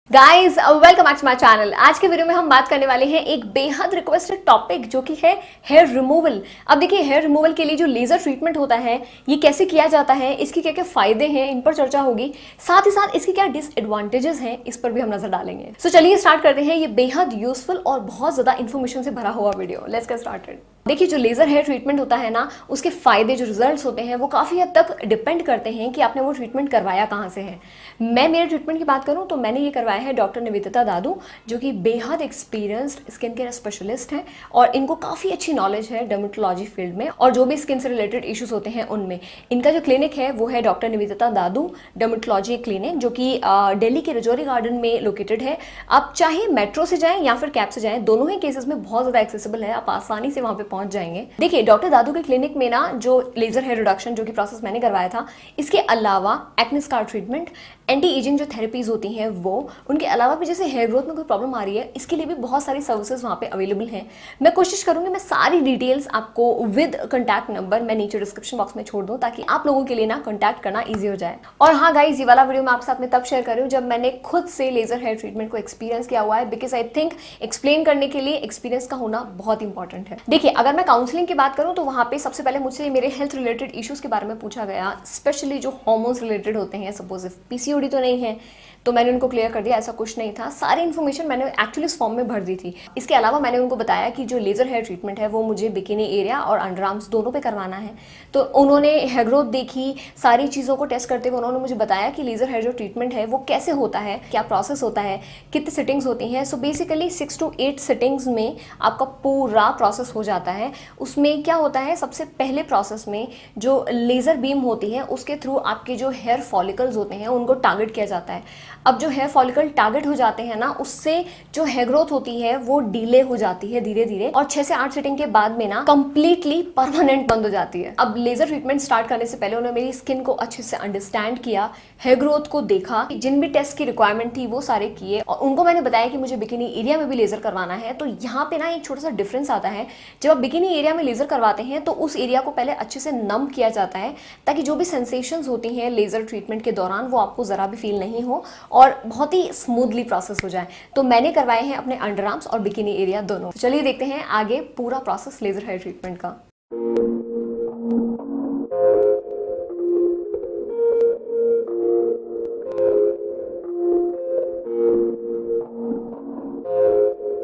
Guys welcome back to my channel. आज के video में हम बात करने वाले हैं एक बेहद रिक्वेस्टेड टॉपिक जो कि है हेयर रिमूवल। अब देखिए, हेयर रिमूवल के लिए जो लेजर ट्रीटमेंट होता है ये कैसे किया जाता है, इसके क्या क्या फायदे हैं, इन पर चर्चा होगी। साथ ही साथ इसके क्या डिसएडवांटेजेस हैं, इस पर भी हम नजर डालेंगे। सो चलिए स्टार्ट करते हैं ये बेहद यूजफुल और बहुत ज्यादा इन्फॉर्मेशन से भरा हुआ वीडियो। Let's get started. देखिए, जो लेजर हेयर ट्रीटमेंट होता है ना, उसके फायदे, जो रिजल्ट्स होते हैं वो काफी हद तक डिपेंड करते हैं कि आपने वो ट्रीटमेंट करवाया कहाँ से है। मैं मेरे ट्रीटमेंट की बात करूं तो मैंने ये करवाया है डॉक्टर निवेदिता दादू, जो कि बेहद एक्सपीरियंस्ड स्किन केयर स्पेशलिस्ट हैं और इनको काफ़ी अच्छी नॉलेज है डर्मेटोलॉजी फील्ड में और जो भी स्किन से रिलेटेड इश्यूज होते हैं उनमें। इनका जो क्लिनिक है वो है डॉक्टर निवेदिता दादू डर्मेटोलॉजी क्लिनिक, जो कि दिल्ली के रजौरी गार्डन में लोकेटेड है। आप चाहे मेट्रो से जाएं या फिर कैब से जाएं, दोनों ही केसेस में बहुत ज़्यादा एक्सेसिबल है, आप आसानी से वहाँ पे पहुँच जाएंगे। देखिए, डॉक्टर दादू के क्लिनिक में ना जो लेजर हेयर रिडक्शन जो कि प्रोसेस मैंने करवाया था, इसके अलावा acne scar treatment, anti ageing जो थेरेपीज होती हैं वो, उनके अलावा भी जैसे हेयर ग्रोथ में कोई प्रॉब्लम आ रही है, इसके लिए भी बहुत सारी सर्विसेज वहाँ पे अवेलेबल हैं। मैं कोशिश करूंगी मैं सारी डिटेल्स आपको विद कॉन्टैक्ट नंबर मैं नीचे डिस्क्रिप्शन बॉक्स में छोड़ दूं, ताकि आप लोगों के लिए ना कॉन्टैक्ट करना ईजी हो जाए। और हाँ गाइज, ये वाला वीडियो मैं आपके साथ में तब शेयर कर रही हूँ जब मैंने खुद से लेजर हेयर ट्रीटमेंट को एक्सपीरियंस किया हुआ है, बिकॉज आई थिंक एक्सप्लेन करने के लिए एक्सपीरियंस का होना बहुत इंपॉर्टेंट है। देखिए, अगर मैं काउंसलिंग की बात करूँ तो वहाँ पे सबसे पहले मुझसे मेरे हेल्थ रिलेटेड इश्यूज के बारे में पूछा गया, स्पेशली जो हॉर्मोन्स रिलेटेड होते हैं। सपोज इफ पीसीओडी तो नहीं है तो मैंने उनको क्लियर कर दिया ऐसा कुछ नहीं था। सारी इन्फॉर्मेशन मैंने एक्चुअली इस फॉर्म में भर दी थी। इसके अलावा मैंने उनको बताया कि जो लेजर हेयर ट्रीटमेंट है वो मुझे बिकिनी एरिया और अंडर आर्म्स दोनों पे करवाना है। तो उन्होंने हेयर ग्रोथ देखी, सारी चीज़ों को टेस्ट करते हुए उन्होंने मुझे बताया कि लेजर हेयर जो ट्रीटमेंट है वो कैसे होता है, क्या प्रोसेस होता है, कितनी सिटिंग्स होती हैं। सो बेसिकली 6 to 8 सिटिंग्स में आपका पूरा प्रोसेस हो जाता है। उसमें क्या होता है, सबसे पहले प्रोसेस में जो लेजर बीम होती है उसके थ्रू आपके जो हेयर फॉलिकल्स होते हैं उनको टारगेट किया जाता है। अब जो हेयर फॉलिकल टारगेट हो जाते हैं ना, उससे जो हेयर ग्रोथ होती है वो डिले हो जाती है धीरे धीरे, और 6 से 8 सिटिंग के बाद में ना कंप्लीटली परमानेंट बंद हो जाती है। अब लेजर ट्रीटमेंट स्टार्ट करने से पहले उन्होंने मेरी स्किन को अच्छे से अंडरस्टैंड किया, हेयर ग्रोथ को देखा, जिन भी टेस्ट की रिक्वायरमेंट थी वो सारे किए, और उनको मैंने बताया कि मुझे बिकिनी एरिया में भी लेजर करवाना है। तो यहाँ पे ना एक छोटा सा डिफरेंस आता है। जब आप बिकिनी एरिया में लेजर करवाते हैं तो उस एरिया को पहले अच्छे से नम किया जाता है, ताकि जो भी सेंसेशंस होती हैं लेजर ट्रीटमेंट के दौरान वो आपको जरा भी फील नहीं हो और बहुत ही स्मूथली प्रोसेस हो जाए। तो मैंने करवाए हैं अपने अंडर आर्म्स और बिकिनी एरिया दोनों। तो चलिए देखते हैं आगे पूरा प्रोसेस लेजर हेयर ट्रीटमेंट का।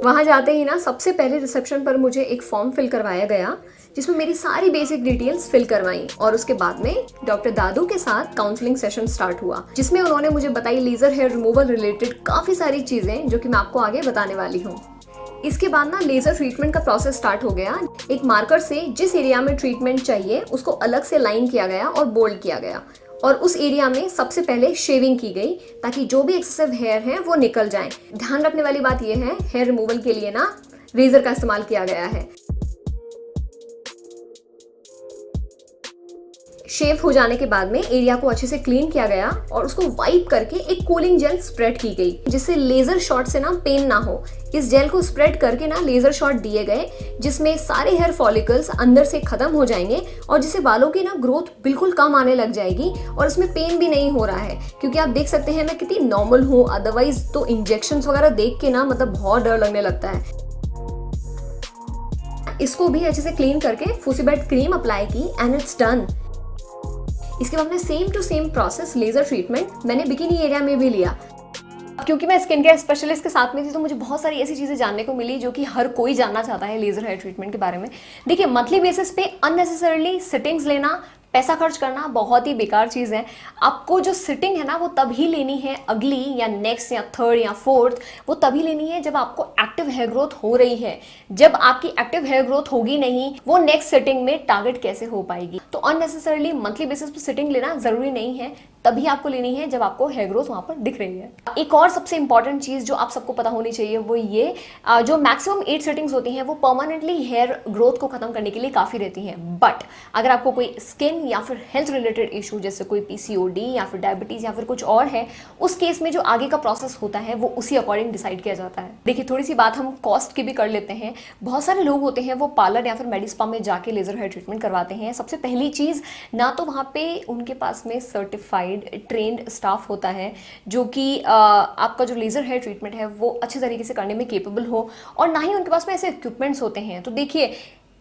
वहाँ जाते ही ना सबसे पहले रिसेप्शन पर मुझे एक फॉर्म फिल करवाया गया, जिसमें मेरी सारी बेसिक डिटेल्स फिल करवाई, और उसके बाद में डॉक्टर दादू के साथ काउंसलिंग सेशन स्टार्ट हुआ, जिसमें उन्होंने मुझे बताई लेजर हेयर रिमूवल रिलेटेड काफ़ी सारी चीज़ें जो कि मैं आपको आगे बताने वाली हूँ। इसके बाद ना लेजर ट्रीटमेंट का प्रोसेस स्टार्ट हो गया। एक मार्कर से जिस एरिया में ट्रीटमेंट चाहिए उसको अलग से लाइन किया गया और बोल्ड किया गया, और उस एरिया में सबसे पहले शेविंग की गई, ताकि जो भी एक्सेसिव हेयर है वो निकल जाए। ध्यान रखने वाली बात यह है, हेयर रिमूवल के लिए ना रेजर का इस्तेमाल किया गया है। शेव हो जाने के बाद में एरिया को अच्छे से क्लीन किया गया और उसको वाइप करके एक कूलिंग जेल स्प्रेड की गई, जिससे लेजर शॉट से ना पेन ना हो। इस जेल को स्प्रेड करके ना लेजर शॉट दिए गए, जिसमें सारे हेयर फॉलिकल्स अंदर से खत्म हो जाएंगे और जिससे बालों की ना ग्रोथ बिल्कुल कम आने लग जाएगी, और इसमें पेन भी नहीं हो रहा है, क्योंकि आप देख सकते हैं मैं कितनी नॉर्मल हूँ। अदरवाइज तो इंजेक्शंस वगैरह देख के ना मतलब बहुत डर लगने लगता है। इसको भी अच्छे से क्लीन करके फुसीबेट क्रीम अप्लाई की एंड इट्स डन। इसके बाद में same to same process laser treatment मैंने बिकिनी एरिया में भी लिया। क्योंकि मैं स्किन केयर स्पेशलिस्ट के साथ में थी तो मुझे बहुत सारी ऐसी चीज़ें जानने को मिली जो कि हर कोई जानना चाहता है लेजर हेयर ट्रीटमेंट के बारे में। देखिए, मंथली बेसिस पे अननेसेसरली सिटिंग्स लेना, पैसा खर्च करना बहुत ही बेकार चीज़ है। आपको जो सिटिंग है ना वो तभी लेनी है, अगली या नेक्स्ट या थर्ड या फोर्थ, वो तभी लेनी है जब आपको एक्टिव हेयर ग्रोथ हो रही है। जब आपकी एक्टिव हेयर ग्रोथ होगी नहीं, वो नेक्स्ट सिटिंग में टारगेट कैसे हो पाएगी। तो अननेसेसरली मंथली बेसिस पे सिटिंग लेना जरूरी नहीं है, तभी आपको लेनी है जब आपको हेयर ग्रोथ वहां पर दिख रही है। एक और सबसे इंपॉर्टेंट चीज जो आप सबको पता होनी चाहिए वो ये, जो मैक्सिमम 8 सेटिंग्स होती हैं वो परमानेंटली हेयर ग्रोथ को खत्म करने के लिए काफी रहती हैं। बट अगर आपको कोई स्किन या फिर हेल्थ रिलेटेड इशू जैसे कोई पीसीओडी या फिर डायबिटीज या फिर कुछ और है, उस केस में जो आगे का प्रोसेस होता है वो उसी अकॉर्डिंग डिसाइड किया जाता है। देखिए, थोड़ी सी बात हम कॉस्ट की भी कर लेते हैं। बहुत सारे लोग होते हैं वो पार्लर या फिर मेडिस्पा में जाके लेजर हेयर ट्रीटमेंट करवाते हैं। सबसे पहली चीज, ना तो वहाँ पे उनके पास में सर्टिफाइड सर्टिफाइड ट्रेंड स्टाफ होता है जो कि आपका जो लेज़र हेयर ट्रीटमेंट है वो अच्छे तरीके से करने में केपेबल हो, और ना ही उनके पास में ऐसे इक्विपमेंट्स होते हैं। तो देखिए,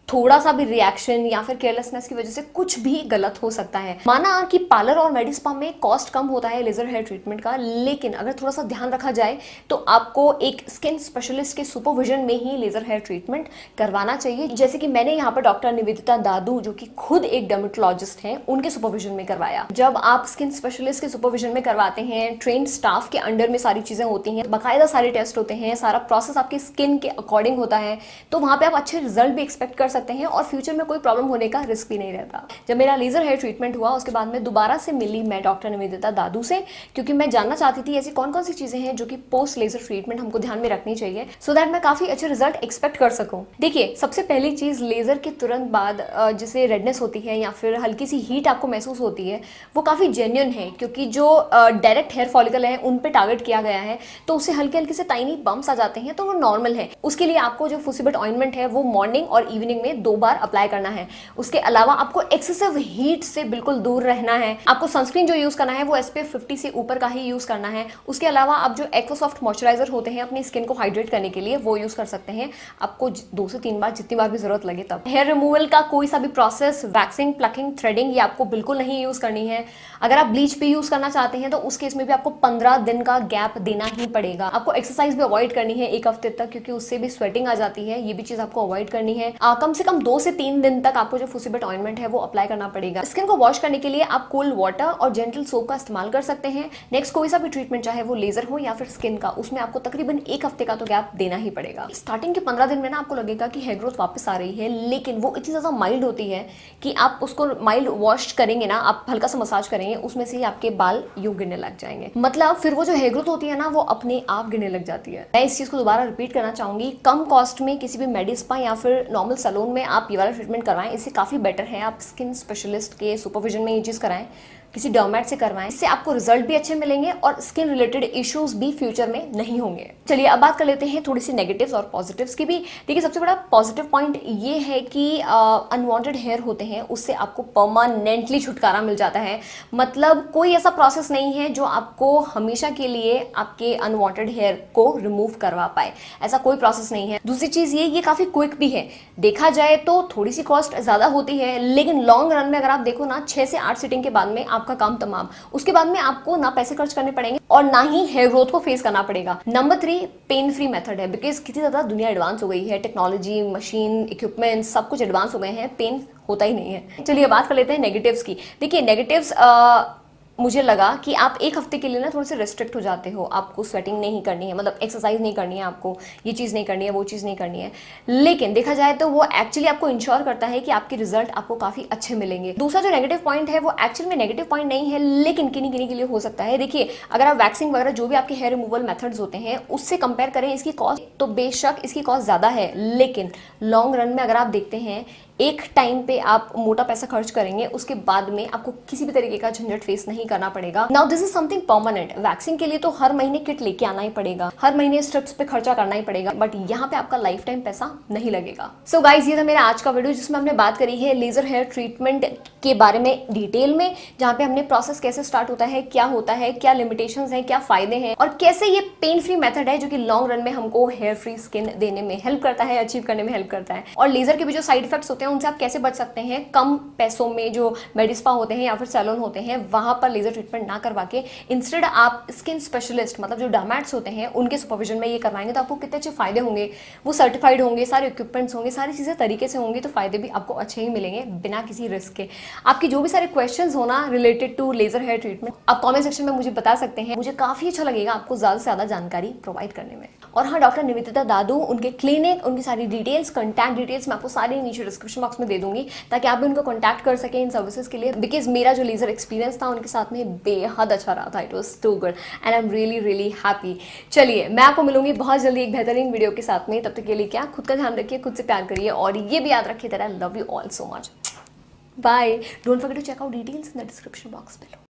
थोड़ा सा भी रिएक्शन या फिर केयरलेसनेस की वजह से कुछ भी गलत हो सकता है। माना कि पार्लर और मेडी स्पा में कॉस्ट कम होता है लेजर हेयर ट्रीटमेंट का, लेकिन अगर थोड़ा सा ध्यान रखा जाए तो आपको एक स्किन स्पेशलिस्ट के सुपरविजन में ही लेजर हेयर ट्रीटमेंट करवाना चाहिए। जैसे कि मैंने यहाँ पर डॉक्टर निवेदिता दादू, जो कि खुद एक डर्मेटोलॉजिस्ट हैं, उनके सुपरविजन में करवाया। जब आप स्किन स्पेशलिस्ट के सुपरविजन में करवाते हैं, ट्रेंड स्टाफ के अंडर में सारी चीजें होती हैं, बाकायदा सारे टेस्ट होते हैं, सारा प्रोसेस आपकी स्किन के अकॉर्डिंग होता है, तो वहां पे आप अच्छे रिजल्ट भी एक्सपेक्ट कर सकते हैं और फ्यूचर में कोई प्रॉब्लम होने का रिस्क भी नहीं रहता। जब मेरा लेजर हेयर ट्रीटमेंट हुआ उसके बाद में दोबारा से मिली मैं डॉक्टर निवेदिता दादू से, क्योंकि मैं जानना चाहती थी ऐसी कौन कौन सी चीजें हैं जो कि पोस्ट लेजर ट्रीटमेंट हमको ध्यान में रखनी चाहिए, सो दैट मैं काफी अच्छे रिजल्ट एक्सपेक्ट कर सकूं। देखिए, सबसे पहली चीज, लेजर के तुरंत बाद जिसे रेडनेस होती है या फिर हल्की सी हीट आपको महसूस होती है, वो काफी जेन्युइन है, क्योंकि जो डायरेक्ट हेयर फॉलिकल है उन पे टारगेट किया गया है, तो उससे हल्के हल्के से टाइनी बम्प्स आ जाते हैं, तो वो नॉर्मल है। उसके लिए आपको जो फुसीबट ऑइंटमेंट है वो मॉर्निंग और इवनिंग में 2 बार अप्लाई करना है। उसके अलावा आपको एक्सेसिव हीट से बिल्कुल दूर रहना है। आपको सनस्क्रीन जो यूज करना है वो SPF 50 से ऊपर का ही यूज करना है। उसके अलावा आप जो एक्वासॉफ्ट मॉइस्चराइजर होते हैं अपनी स्किन को हाइड्रेट करने के लिए, वो यूज कर सकते हैं। आपको 2 से 3 बार, जितनी बार भी जरूरत लगे तब। हेयर रिमूवल का कोई सा भी प्रोसेस, वैक्सिंग, प्लकिंग, थ्रेडिंग, ये आपको बिल्कुल नहीं यूज करनी है। अगर आप ब्लीच भी यूज करना चाहते हैं तो उस केस में भी आपको 15 दिन का गैप देना ही पड़ेगा। आपको एक्सरसाइज भी अवॉइड करनी है 1 हफ्ते तक, क्योंकि उससे भी स्वेटिंग आ जाती है, ये भी चीज आपको अवॉइड करनी है। कम से कम 2 से 3 दिन तक आपको जो फुसीबट ऑइंटमेंट है वो अप्लाई करना पड़ेगा। स्किन को वॉश करने के लिए आप कोल्ड वाटर और जेंटल सोप का इस्तेमाल कर सकते हैं। नेक्स्ट, कोई सा भी ट्रीटमेंट, चाहे वो लेजर हो या फिर स्किन का, उसमें आपको तकरीबन 1 हफ्ते का तो गैप देना ही पड़ेगा। स्टार्टिंग के 15 दिन में ना आपको लगेगा कि हेयर ग्रोथ वापस आ रही है, लेकिन वो इतनी ज्यादा माइल्ड होती है कि आप उसको माइल्ड वॉश करेंगे ना, आप हल्का सा मसाज करेंगे, उसमें से ही आपके बाल यूं गिरने लग जाएंगे। मतलब फिर वो जो हेयर ग्रोथ होती है ना, वो अपने आप गिरने लग जाती है। मैं इस चीज को दोबारा रिपीट करना चाहूंगी, कम कॉस्ट में किसी भी मेडी स्पा या फिर नॉर्मल सैलून में आप ये वाला ट्रीटमेंट करवाएं, इससे काफी बेटर है आप स्किन स्पेशलिस्ट के सुपरविजन में ये चीज कराएं, किसी डर्मेट से करवाएं। इससे आपको रिजल्ट भी अच्छे मिलेंगे और स्किन रिलेटेड इश्यूज भी फ्यूचर में नहीं होंगे। चलिए अब बात कर लेते हैं थोड़ी सी नेगेटिव्स और पॉजिटिव्स की भी। देखिए, सबसे बड़ा पॉजिटिव पॉइंट ये है कि अनवांटेड हेयर होते हैं उससे आपको परमानेंटली छुटकारा मिल जाता है। मतलब कोई ऐसा प्रोसेस नहीं है जो आपको हमेशा के लिए आपके अनवांटेड हेयर को रिमूव करवा पाए, ऐसा कोई प्रोसेस नहीं है। दूसरी चीज ये काफी क्विक भी है। देखा जाए तो थोड़ी सी कॉस्ट ज्यादा होती है, लेकिन लॉन्ग रन में अगर आप देखो ना, 6 से 8 सीटिंग के बाद में आपका काम तमाम। उसके बाद में आपको ना पैसे खर्च करने पड़ेंगे और ना ही हेयर ग्रोथ को फेस करना पड़ेगा। नंबर 3, पेन फ्री मेथड है, बिकॉज कितनी ज्यादा दुनिया एडवांस हो गई है, टेक्नोलॉजी, मशीन, इक्विपमेंट सब कुछ एडवांस हो गए हैं, पेन होता ही नहीं है। चलिए बात कर लेते हैं नेगेटिव्स की। देखिए, नेगेटिव्स मुझे लगा कि आप 1 हफ्ते के लिए ना थोड़े से रिस्ट्रिक्ट हो जाते हो। आपको स्वेटिंग नहीं करनी है, मतलब एक्सरसाइज नहीं करनी है, आपको ये चीज़ नहीं करनी है, वो चीज़ नहीं करनी है, लेकिन देखा जाए तो वो एक्चुअली आपको इंश्योर करता है कि आपके रिजल्ट आपको काफ़ी अच्छे मिलेंगे। दूसरा जो नेगेटिव पॉइंट है वो एक्चुअल में नेगेटिव पॉइंट नहीं है, लेकिन किन्हीं के लिए हो सकता है। देखिए, अगर आप वैक्सिंग वगैरह जो भी आपके हेयर रिमूवल मेथड्स होते हैं उससे कंपेयर करें इसकी कॉस्ट, तो बेशक इसकी कॉस्ट ज़्यादा है, लेकिन लॉन्ग रन में अगर आप देखते हैं एक टाइम पे आप मोटा पैसा खर्च करेंगे, उसके बाद में आपको किसी भी तरीके का झंझट फेस नहीं करना पड़ेगा। Now this is something permanent. Waxing के लिए तो हर महीने किट लेके आना ही पड़ेगा, हर महीने स्ट्रिप्स पे खर्चा करना ही पड़ेगा, बट यहाँ पे आपका लाइफ टाइम पैसा नहीं लगेगा। सो गाइज, ये था मेरा आज का वीडियो जिसमें हमने बात करी है लेजर हेयर ट्रीटमेंट के बारे में डिटेल में, जहाँ पे हमने प्रोसेस कैसे स्टार्ट होता है, क्या होता है, क्या लिमिटेशंस हैं, क्या फायदे हैं, और कैसे ये पेन फ्री मेथड है जो कि लॉन्ग रन में हमको हेयर फ्री स्किन देने में हेल्प करता है, अचीव करने में हेल्प करता है। और लेजर के भी जो साइड इफेक्ट्स होते हैं उनसे आप कैसे बच सकते हैं कम पैसों में। जो मेडी स्पा होते हैं या फिर सैलून होते हैं वहां पर लेजर ट्रीटमेंट ना करवा के इंस्टेड आप स्किन स्पेशलिस्ट, मतलब जो डर्मेट्स होते हैं उनके सुपरविजन में ये करवाएंगे तो आपको कितने अच्छे फायदे होंगे। वो सर्टिफाइड होंगे, सारे इक्विपमेंट्स होंगे, सारी चीजें तरीके से होंगी, तो फायदे भी आपको अच्छे ही मिलेंगे बिना किसी रिस्क के। आपकी जो भी सारे क्वेश्चंस हो ना related to laser hair treatment, आप कमेंट सेक्शन में मुझे बता सकते हैं। मुझे काफी अच्छा लगेगा आपको ज्यादा से ज्यादा जानकारी प्रोवाइड करने में। और हाँ, डॉक्टर निवेदिता दादू, उनके क्लिनिक, उनकी सारी डिटेल्स, कॉन्टैक्ट डिटेल्स मैं आपको सारी नीचे डिस्क्रिप्शन बॉक्स में दे दूंगी, ताकि आप भी उनको कॉन्टैक्ट कर सकें इन सर्विसेज के लिए। बिकॉज मेरा जो लेजर एक्सपीरियंस था उनके साथ में बेहद अच्छा रहा था। It was too good and I am really happy. चलिए, मैं आपको मिलूंगी बहुत जल्दी एक बेहतरीन वीडियो के साथ में। तब तक के लिए क्या, खुद का ध्यान रखिए, खुद से प्यार करिए, और ये भी याद रखिए that I love you all so much. Bye. Don't forget to check out details in the description box below.